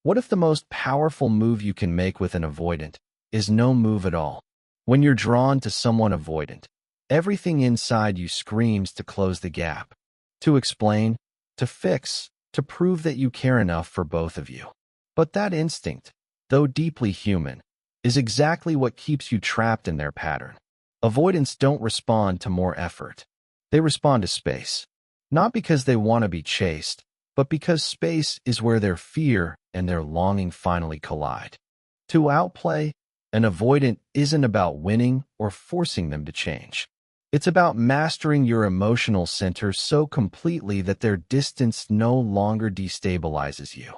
What if the most powerful move you can make with an avoidant is no move at all? When you're drawn to someone avoidant, everything inside you screams to close the gap, to explain, to fix, to prove that you care enough for both of you. But that instinct, though deeply human, is exactly what keeps you trapped in their pattern. Avoidants don't respond to more effort. They respond to space. Not because they want to be chased, but because space is where their fear and their longing finally collide. To outplay, an avoidant isn't about winning or forcing them to change. It's about mastering your emotional center so completely that their distance no longer destabilizes you.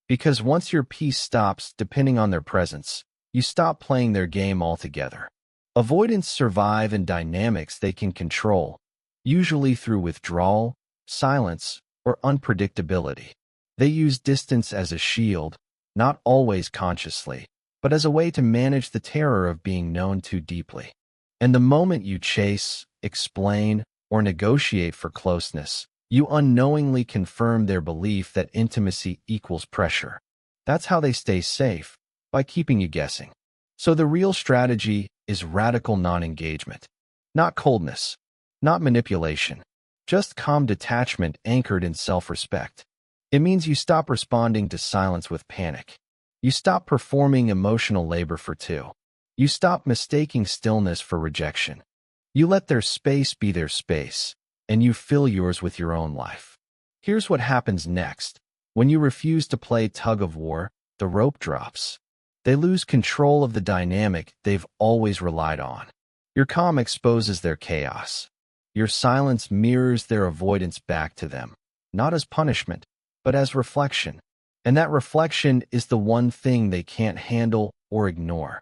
Because once your peace stops depending on their presence, you stop playing their game altogether. Avoidants survive in dynamics they can control, usually through withdrawal, silence, or unpredictability. They use distance as a shield, not always consciously, but as a way to manage the terror of being known too deeply. And the moment you chase, explain, or negotiate for closeness, you unknowingly confirm their belief that intimacy equals pressure. That's how they stay safe, by keeping you guessing. So the real strategy is radical non-engagement. Not coldness, not manipulation, just calm detachment anchored in self-respect. It means you stop responding to silence with panic. You stop performing emotional labor for two. You stop mistaking stillness for rejection. You let their space be their space, and you fill yours with your own life. Here's what happens next. When you refuse to play tug-of-war, the rope drops. They lose control of the dynamic they've always relied on. Your calm exposes their chaos. Your silence mirrors their avoidance back to them, not as punishment, but as reflection. And that reflection is the one thing they can't handle or ignore.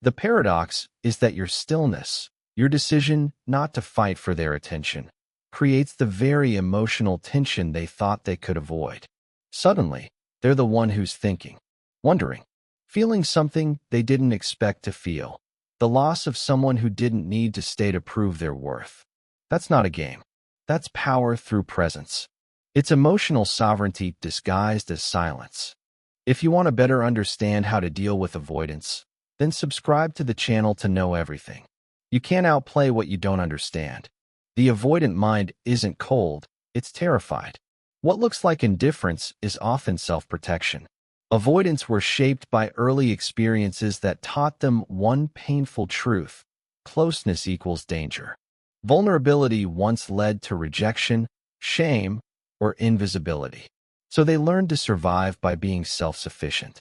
The paradox is that your stillness, your decision not to fight for their attention, creates the very emotional tension they thought they could avoid. Suddenly, they're the one who's thinking, wondering, feeling something they didn't expect to feel. The loss of someone who didn't need to stay to prove their worth. That's not a game. That's power through presence. It's emotional sovereignty disguised as silence. If you want to better understand how to deal with avoidance, then subscribe to the channel to know everything. You can't outplay what you don't understand. The avoidant mind isn't cold, it's terrified. What looks like indifference is often self-protection. Avoidants were shaped by early experiences that taught them one painful truth: closeness equals danger. Vulnerability once led to rejection, shame, or invisibility. So they learned to survive by being self-sufficient.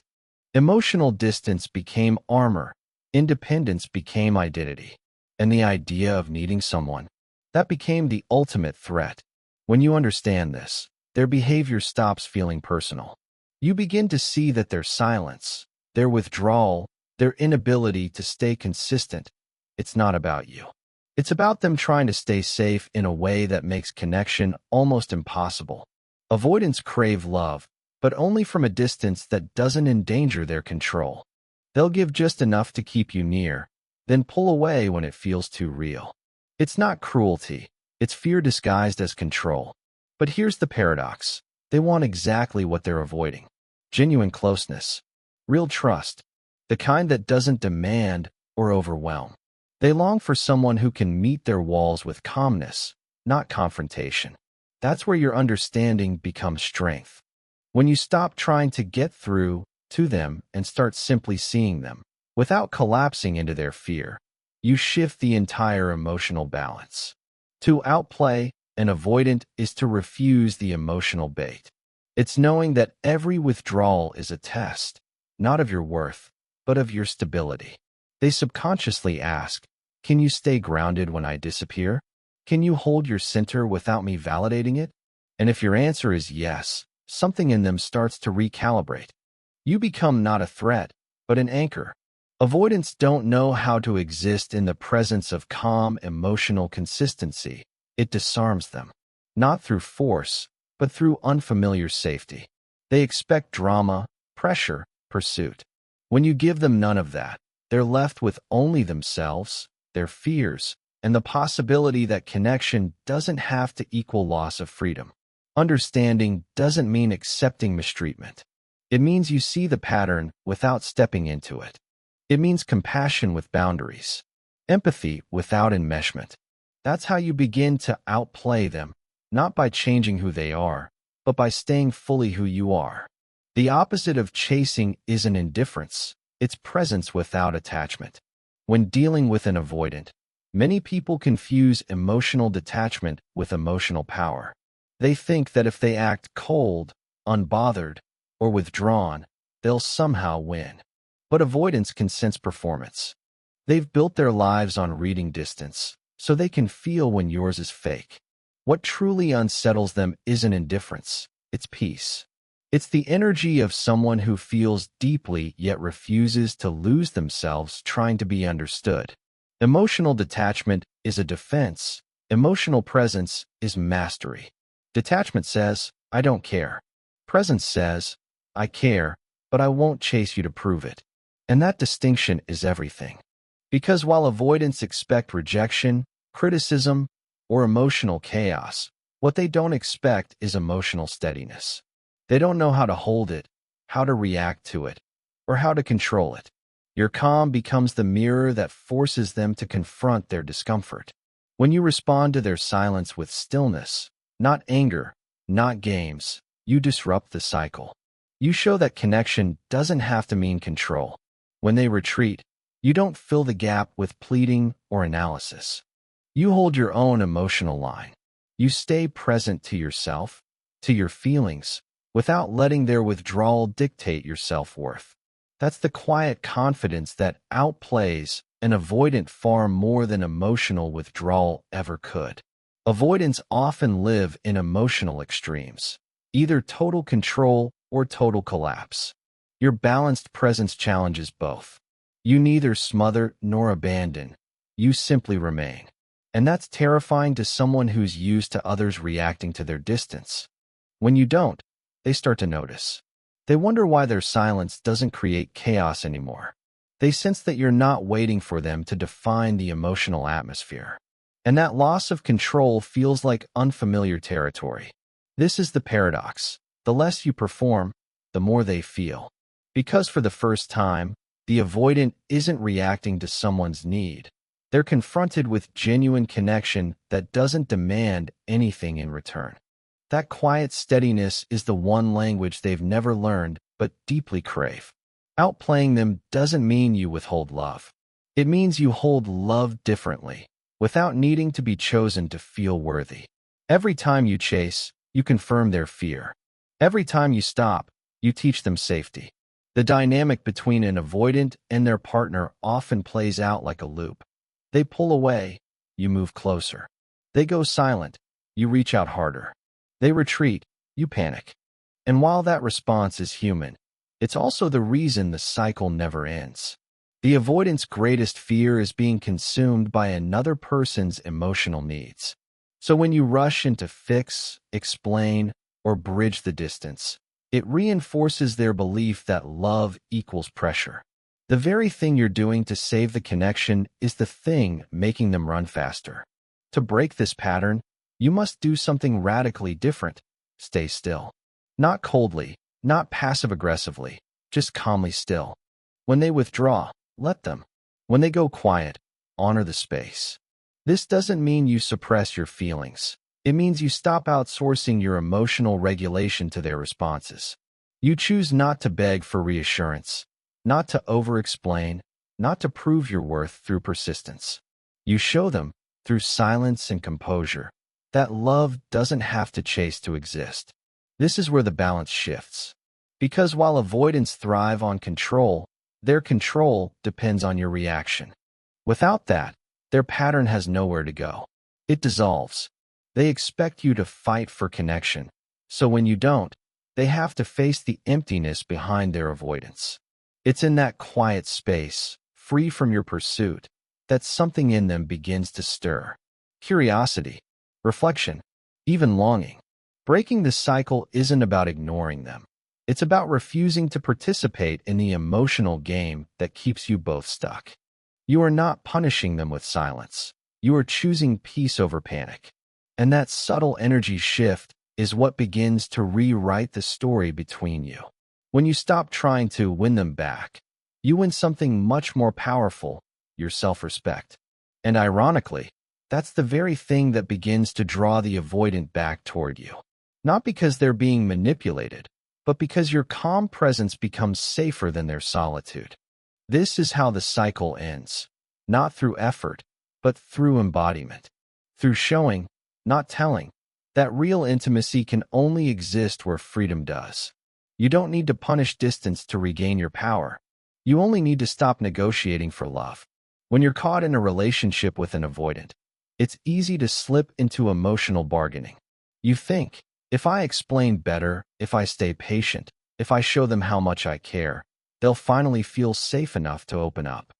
Emotional distance became armor, independence became identity, and the idea of needing someone, that became the ultimate threat. When you understand this, their behavior stops feeling personal. You begin to see that their silence, their withdrawal, their inability to stay consistent, it's not about you. It's about them trying to stay safe in a way that makes connection almost impossible. Avoidants crave love, but only from a distance that doesn't endanger their control. They'll give just enough to keep you near, then pull away when it feels too real. It's not cruelty, it's fear disguised as control. But here's the paradox. They want exactly what they're avoiding. Genuine closeness, real trust, the kind that doesn't demand or overwhelm. They long for someone who can meet their walls with calmness, not confrontation. That's where your understanding becomes strength. When you stop trying to get through to them and start simply seeing them, without collapsing into their fear, you shift the entire emotional balance. To outplay an avoidant is to refuse the emotional bait. It's knowing that every withdrawal is a test, not of your worth, but of your stability. They subconsciously ask, can you stay grounded when I disappear? Can you hold your center without me validating it? And if your answer is yes, something in them starts to recalibrate. You become not a threat, but an anchor. Avoidants don't know how to exist in the presence of calm, emotional consistency. It disarms them, not through force, but through unfamiliar safety. They expect drama, pressure, pursuit. When you give them none of that, they're left with only themselves, their fears, and the possibility that connection doesn't have to equal loss of freedom. Understanding doesn't mean accepting mistreatment. It means you see the pattern without stepping into it. It means compassion with boundaries, empathy without enmeshment. That's how you begin to outplay them, not by changing who they are, but by staying fully who you are. The opposite of chasing isn't indifference, it's presence without attachment. When dealing with an avoidant, many people confuse emotional detachment with emotional power. They think that if they act cold, unbothered, or withdrawn, they'll somehow win. But avoidance can sense performance. They've built their lives on reading distance, so they can feel when yours is fake. What truly unsettles them isn't indifference, it's peace. It's the energy of someone who feels deeply yet refuses to lose themselves trying to be understood. Emotional detachment is a defense. Emotional presence is mastery. Detachment says, I don't care. Presence says, I care, but I won't chase you to prove it. And that distinction is everything. Because while avoidants expect rejection, criticism, or emotional chaos, what they don't expect is emotional steadiness. They don't know how to hold it, how to react to it, or how to control it. Your calm becomes the mirror that forces them to confront their discomfort. When you respond to their silence with stillness, not anger, not games, you disrupt the cycle. You show that connection doesn't have to mean control. When they retreat, you don't fill the gap with pleading or analysis. You hold your own emotional line. You stay present to yourself, to your feelings, without letting their withdrawal dictate your self-worth. That's the quiet confidence that outplays an avoidant far more than emotional withdrawal ever could. Avoidants often live in emotional extremes, either total control or total collapse. Your balanced presence challenges both. You neither smother nor abandon. You simply remain. And that's terrifying to someone who's used to others reacting to their distance. When you don't, they start to notice. They wonder why their silence doesn't create chaos anymore. They sense that you're not waiting for them to define the emotional atmosphere. And that loss of control feels like unfamiliar territory. This is the paradox. The less you perform, the more they feel. Because for the first time, the avoidant isn't reacting to someone's need. They're confronted with genuine connection that doesn't demand anything in return. That quiet steadiness is the one language they've never learned but deeply crave. Outplaying them doesn't mean you withhold love. It means you hold love differently, without needing to be chosen to feel worthy. Every time you chase, you confirm their fear. Every time you stop, you teach them safety. The dynamic between an avoidant and their partner often plays out like a loop. They pull away, you move closer. They go silent, you reach out harder. They retreat, you panic. And while that response is human, it's also the reason the cycle never ends. The avoidant's greatest fear is being consumed by another person's emotional needs. So when you rush in to fix, explain, or bridge the distance, it reinforces their belief that love equals pressure. The very thing you're doing to save the connection is the thing making them run faster. To break this pattern, you must do something radically different. Stay still. Not coldly, not passive-aggressively, just calmly still. When they withdraw, let them. When they go quiet, honor the space. This doesn't mean you suppress your feelings. It means you stop outsourcing your emotional regulation to their responses. You choose not to beg for reassurance, not to over-explain, not to prove your worth through persistence. You show them, through silence and composure, that love doesn't have to chase to exist. This is where the balance shifts. Because while avoidants thrive on control, their control depends on your reaction. Without that, their pattern has nowhere to go. It dissolves. They expect you to fight for connection, so when you don't, they have to face the emptiness behind their avoidance. It's in that quiet space, free from your pursuit, that something in them begins to stir. Curiosity, reflection, even longing. Breaking the cycle isn't about ignoring them. It's about refusing to participate in the emotional game that keeps you both stuck. You are not punishing them with silence. You are choosing peace over panic. And that subtle energy shift is what begins to rewrite the story between you. When you stop trying to win them back, you win something much more powerful, your self-respect. And ironically, that's the very thing that begins to draw the avoidant back toward you. Not because they're being manipulated, but because your calm presence becomes safer than their solitude. This is how the cycle ends, not through effort, but through embodiment. Through showing, not telling, that real intimacy can only exist where freedom does. You don't need to punish distance to regain your power. You only need to stop negotiating for love. When you're caught in a relationship with an avoidant, it's easy to slip into emotional bargaining. You think, if I explain better, if I stay patient, if I show them how much I care, they'll finally feel safe enough to open up.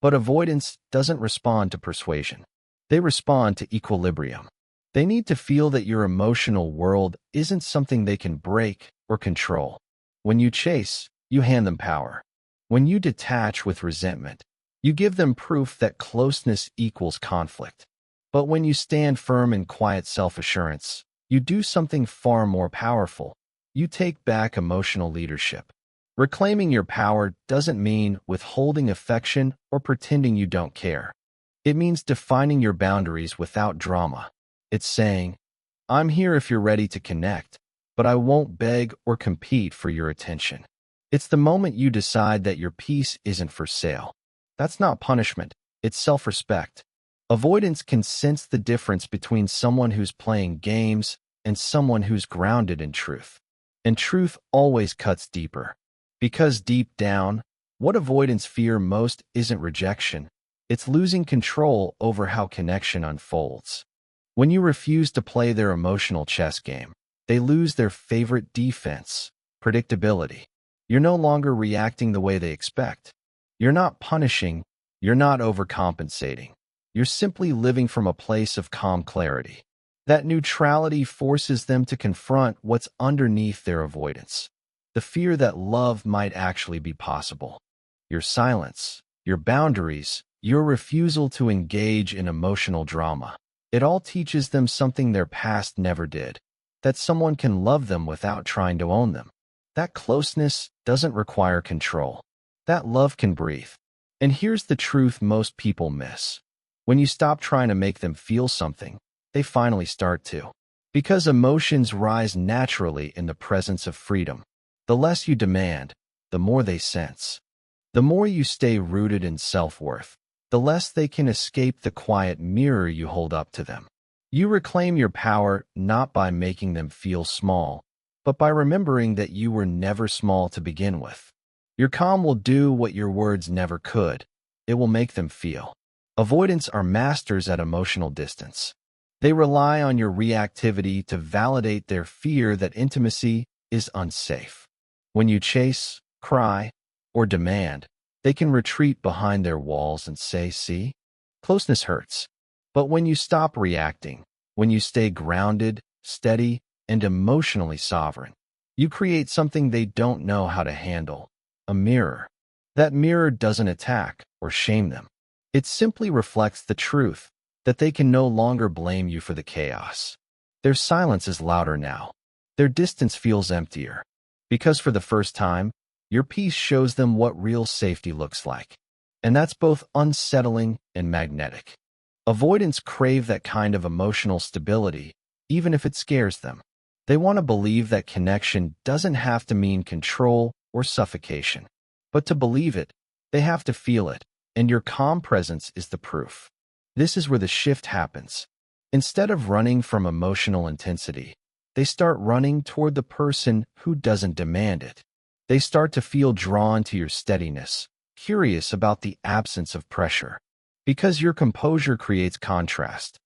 But avoidance doesn't respond to persuasion. They respond to equilibrium. They need to feel that your emotional world isn't something they can break or control. When you chase, you hand them power. When you detach with resentment, you give them proof that closeness equals conflict. But when you stand firm in quiet self-assurance, you do something far more powerful. You take back emotional leadership. Reclaiming your power doesn't mean withholding affection or pretending you don't care. It means defining your boundaries without drama. It's saying, I'm here if you're ready to connect, but I won't beg or compete for your attention. It's the moment you decide that your peace isn't for sale. That's not punishment, it's self-respect. Avoidance can sense the difference between someone who's playing games and someone who's grounded in truth. And truth always cuts deeper. Because deep down, what avoidants fear most isn't rejection, it's losing control over how connection unfolds. When you refuse to play their emotional chess game, they lose their favorite defense, predictability. You're no longer reacting the way they expect. You're not punishing, you're not overcompensating. You're simply living from a place of calm clarity. That neutrality forces them to confront what's underneath their avoidance. The fear that love might actually be possible. Your silence, your boundaries, your refusal to engage in emotional drama. It all teaches them something their past never did. That someone can love them without trying to own them. That closeness doesn't require control. That love can breathe. And here's the truth most people miss. When you stop trying to make them feel something, they finally start to. Because emotions rise naturally in the presence of freedom. The less you demand, the more they sense. The more you stay rooted in self-worth, the less they can escape the quiet mirror you hold up to them. You reclaim your power not by making them feel small, but by remembering that you were never small to begin with. Your calm will do what your words never could. It will make them feel. Avoidants are masters at emotional distance. They rely on your reactivity to validate their fear that intimacy is unsafe. When you chase, cry, or demand, they can retreat behind their walls and say, see, closeness hurts. But when you stop reacting, when you stay grounded, steady, and emotionally sovereign, you create something they don't know how to handle, a mirror. That mirror doesn't attack or shame them. It simply reflects the truth that they can no longer blame you for the chaos. Their silence is louder now. Their distance feels emptier. Because for the first time, your peace shows them what real safety looks like. And that's both unsettling and magnetic. Avoidants crave that kind of emotional stability, even if it scares them. They want to believe that connection doesn't have to mean control or suffocation. But to believe it, they have to feel it, and your calm presence is the proof. This is where the shift happens. Instead of running from emotional intensity, they start running toward the person who doesn't demand it. They start to feel drawn to your steadiness, curious about the absence of pressure. Because your composure creates contrast.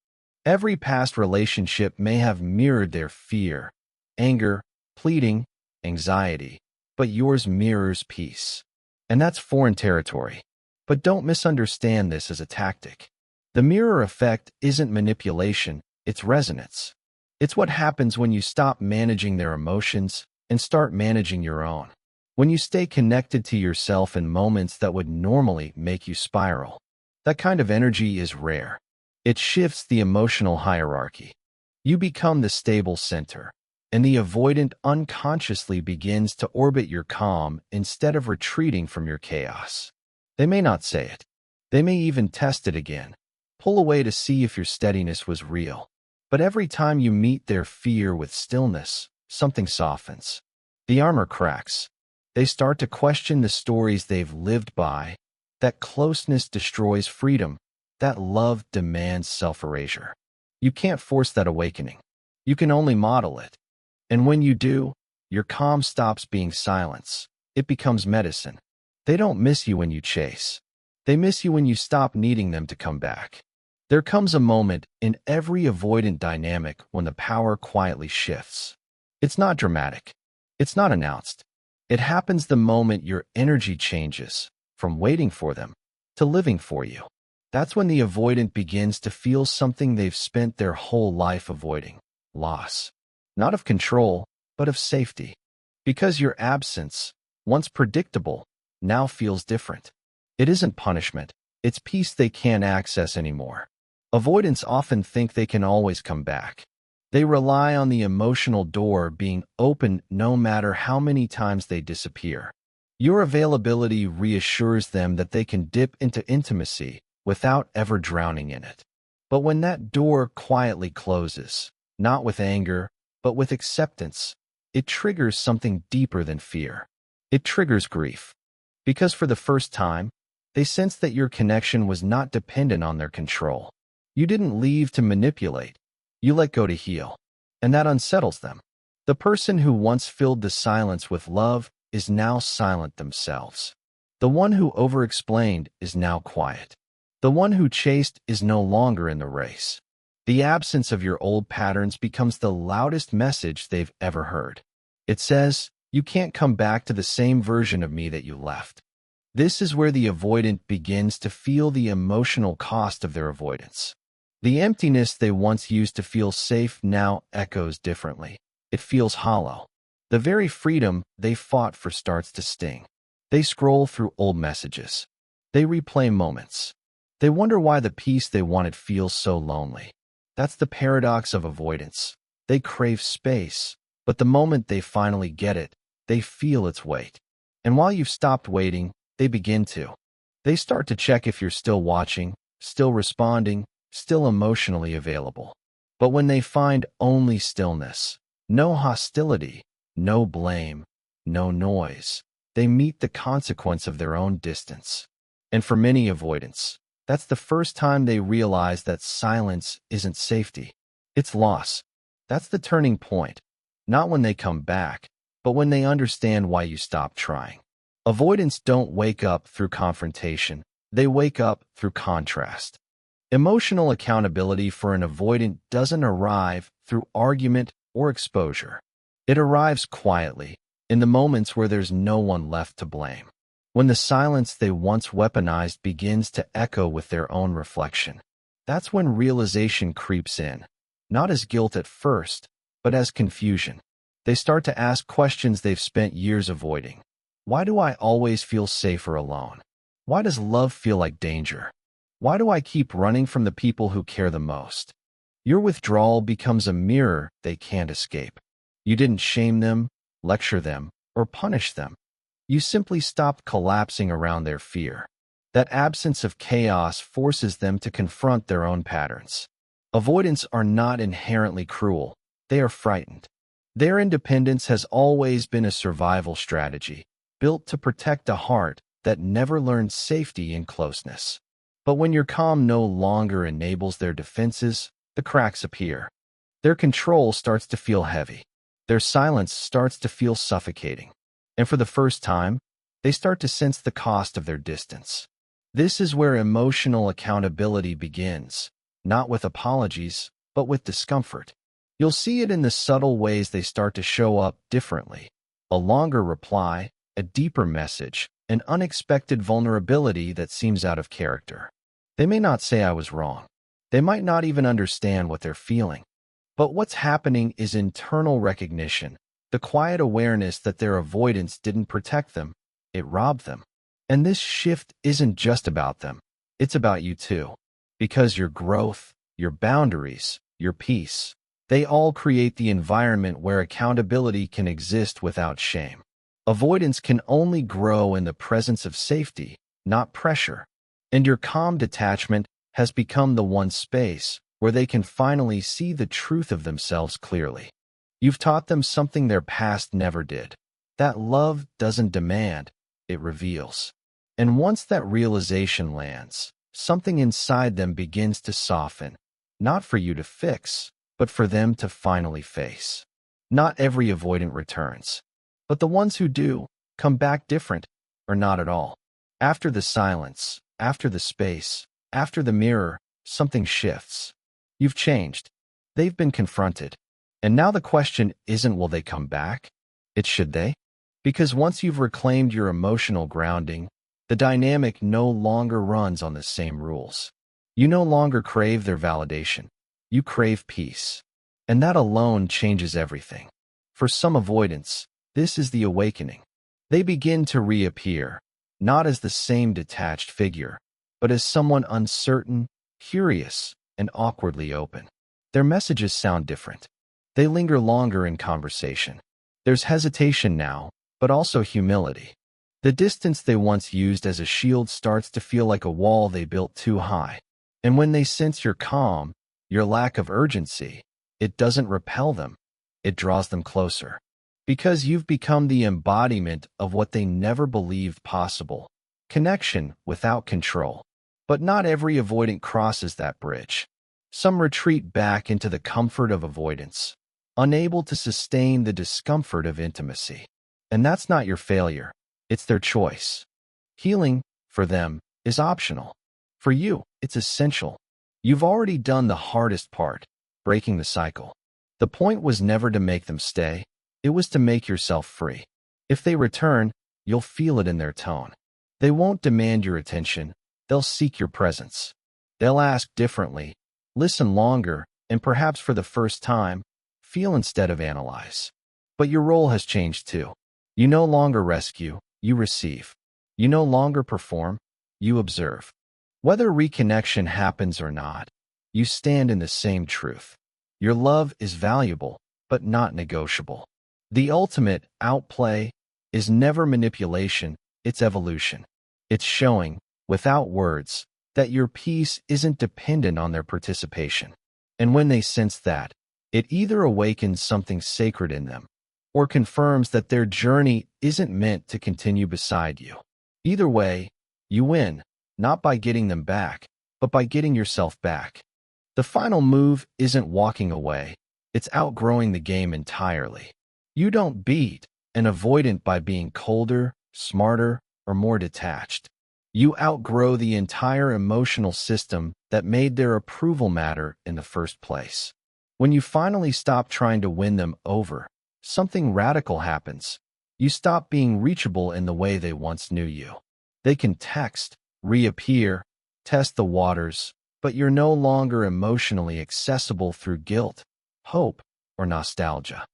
Every past relationship may have mirrored their fear, anger, pleading, anxiety, but yours mirrors peace. And that's foreign territory. But don't misunderstand this as a tactic. The mirror effect isn't manipulation, it's resonance. It's what happens when you stop managing their emotions and start managing your own. When you stay connected to yourself in moments that would normally make you spiral. That kind of energy is rare. It shifts the emotional hierarchy. You become the stable center. and the avoidant unconsciously begins to orbit your calm instead of retreating from your chaos. They may not say it. They may even test it again, pull away to see if your steadiness was real. But every time you meet their fear with stillness, something softens. The armor cracks. They start to question the stories they've lived by, that closeness destroys freedom, that love demands self-erasure. You can't force that awakening. You can only model it. And when you do, your calm stops being silence. It becomes medicine. They don't miss you when you chase. They miss you when you stop needing them to come back. There comes a moment in every avoidant dynamic when the power quietly shifts. It's not dramatic. It's not announced. It happens the moment your energy changes from waiting for them to living for you. That's when the avoidant begins to feel something they've spent their whole life avoiding: loss. Not of control, but of safety. Because your absence, once predictable, now feels different. It isn't punishment. It's peace they can't access anymore. Avoidants often think they can always come back. They rely on the emotional door being open no matter how many times they disappear. Your availability reassures them that they can dip into intimacy without ever drowning in it. But when that door quietly closes, not with anger, but with acceptance, it triggers something deeper than fear. It triggers grief. Because for the first time, they sense that your connection was not dependent on their control. You didn't leave to manipulate. You let go to heal. And that unsettles them. The person who once filled the silence with love is now silent themselves. The one who over-explained is now quiet. The one who chased is no longer in the race. The absence of your old patterns becomes the loudest message they've ever heard. It says, you can't come back to the same version of me that you left. This is where the avoidant begins to feel the emotional cost of their avoidance. The emptiness they once used to feel safe now echoes differently. It feels hollow. The very freedom they fought for starts to sting. They scroll through old messages. They replay moments. They wonder why the peace they wanted feels so lonely. That's the paradox of avoidance. They crave space, but the moment they finally get it, they feel its weight. And while you've stopped waiting, they begin to. They start to check if you're still watching, still responding, still emotionally available. But when they find only stillness, no hostility, no blame, no noise, they meet the consequence of their own distance. And for many avoidants, that's the first time they realize that silence isn't safety. It's loss. That's the turning point. Not when they come back, but when they understand why you stopped trying. Avoidants don't wake up through confrontation. They wake up through contrast. Emotional accountability for an avoidant doesn't arrive through argument or exposure. It arrives quietly, in the moments where there's no one left to blame. When the silence they once weaponized begins to echo with their own reflection. That's when realization creeps in, not as guilt at first, but as confusion. They start to ask questions they've spent years avoiding. Why do I always feel safer alone? Why does love feel like danger? Why do I keep running from the people who care the most? Your withdrawal becomes a mirror they can't escape. You didn't shame them, lecture them, or punish them. You simply stopped collapsing around their fear. That absence of chaos forces them to confront their own patterns. Avoidants are not inherently cruel. They are frightened. Their independence has always been a survival strategy, built to protect a heart that never learned safety in closeness. But when your calm no longer enables their defenses, the cracks appear. Their control starts to feel heavy. Their silence starts to feel suffocating. And for the first time, they start to sense the cost of their distance. This is where emotional accountability begins, not with apologies, but with discomfort. You'll see it in the subtle ways they start to show up differently. A longer reply, a deeper message, an unexpected vulnerability that seems out of character. They may not say I was wrong. They might not even understand what they're feeling. But what's happening is internal recognition, the quiet awareness that their avoidance didn't protect them, it robbed them. And this shift isn't just about them. It's about you too. Because your growth, your boundaries, your peace, They all create the environment where accountability can exist without shame. Avoidance can only grow in the presence of safety, not pressure. And your calm detachment has become the one space where they can finally see the truth of themselves clearly. You've taught them something their past never did. That love doesn't demand, it reveals. And once that realization lands, something inside them begins to soften, not for you to fix, but for them to finally face. Not every avoidant returns, but the ones who do come back different, or not at all. After the silence, after the space, after the mirror, something shifts. You've changed. They've been confronted. And now the question isn't will they come back? It's should they? Because once you've reclaimed your emotional grounding, the dynamic no longer runs on the same rules. You no longer crave their validation. You crave peace. And that alone changes everything. For some avoidants, this is the awakening. They begin to reappear, not as the same detached figure, but as someone uncertain, curious, and awkwardly open. Their messages sound different. They linger longer in conversation. There's hesitation now, but also humility. The distance they once used as a shield starts to feel like a wall they built too high. And when they sense your calm, your lack of urgency, it doesn't repel them. It draws them closer. Because you've become the embodiment of what they never believed possible. Connection without control. But not every avoidant crosses that bridge. Some retreat back into the comfort of avoidance, unable to sustain the discomfort of intimacy. And that's not your failure. It's their choice. Healing, for them, is optional. For you, it's essential. You've already done the hardest part, breaking the cycle. The point was never to make them stay. It was to make yourself free. If they return, you'll feel it in their tone. They won't demand your attention. They'll seek your presence. They'll ask differently, listen longer, and perhaps for the first time, feel instead of analyze. But your role has changed too. You no longer rescue, you receive. You no longer perform, you observe. Whether reconnection happens or not, you stand in the same truth. Your love is valuable, but not negotiable. The ultimate outplay is never manipulation, it's evolution. It's showing, without words, that your peace isn't dependent on their participation. And when they sense that, it either awakens something sacred in them, or confirms that their journey isn't meant to continue beside you. Either way, you win, not by getting them back, but by getting yourself back. The final move isn't walking away, it's outgrowing the game entirely. You don't beat an avoidant by being colder, smarter, or more detached. You outgrow the entire emotional system that made their approval matter in the first place. When you finally stop trying to win them over, something radical happens. You stop being reachable in the way they once knew you. They can text, reappear, test the waters, but you're no longer emotionally accessible through guilt, hope, or nostalgia.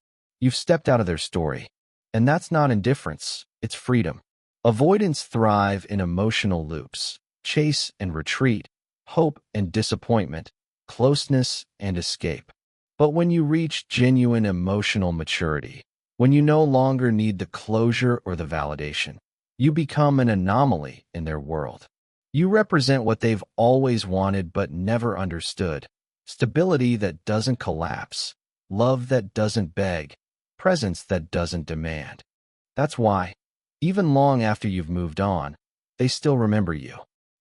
You've stepped out of their story. And that's not indifference, it's freedom. Avoidants thrive in emotional loops, chase and retreat, hope and disappointment, closeness and escape. But when you reach genuine emotional maturity, when you no longer need the closure or the validation, you become an anomaly in their world. You represent what they've always wanted but never understood. Stability that doesn't collapse, love that doesn't beg, presence that doesn't demand. That's why, even long after you've moved on, they still remember you.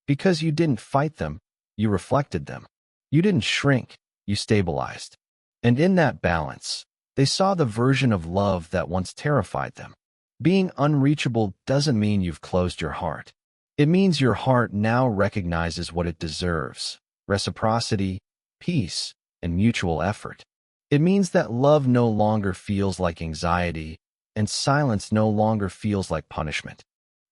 Because you didn't fight them, you reflected them. You didn't shrink, you stabilized. And in that balance, they saw the version of love that once terrified them. Being unreachable doesn't mean you've closed your heart. It means your heart now recognizes what it deserves: reciprocity, peace, and mutual effort. It means that love no longer feels like anxiety, and silence no longer feels like punishment.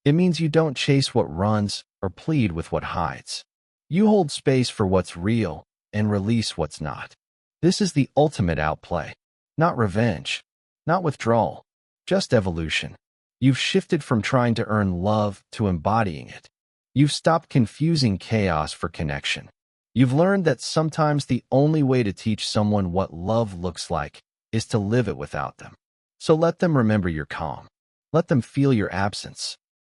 It means you don't chase what runs or plead with what hides. You hold space for what's real and release what's not. This is the ultimate outplay. Not revenge, not withdrawal, just evolution. You've shifted from trying to earn love to embodying it. You've stopped confusing chaos for connection. You've learned that sometimes the only way to teach someone what love looks like is to live it without them. So let them remember your calm. Let them feel your absence.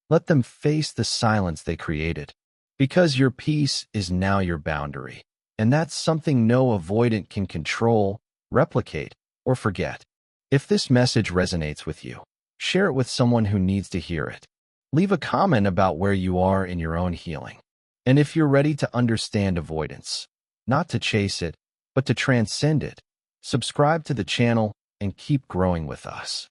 Let them face the silence they created. Because your peace is now your boundary. And that's something no avoidant can control, replicate, or forget. If this message resonates with you, share it with someone who needs to hear it. Leave a comment about where you are in your own healing. And if you're ready to understand avoidance, not to chase it, but to transcend it, subscribe to the channel and keep growing with us.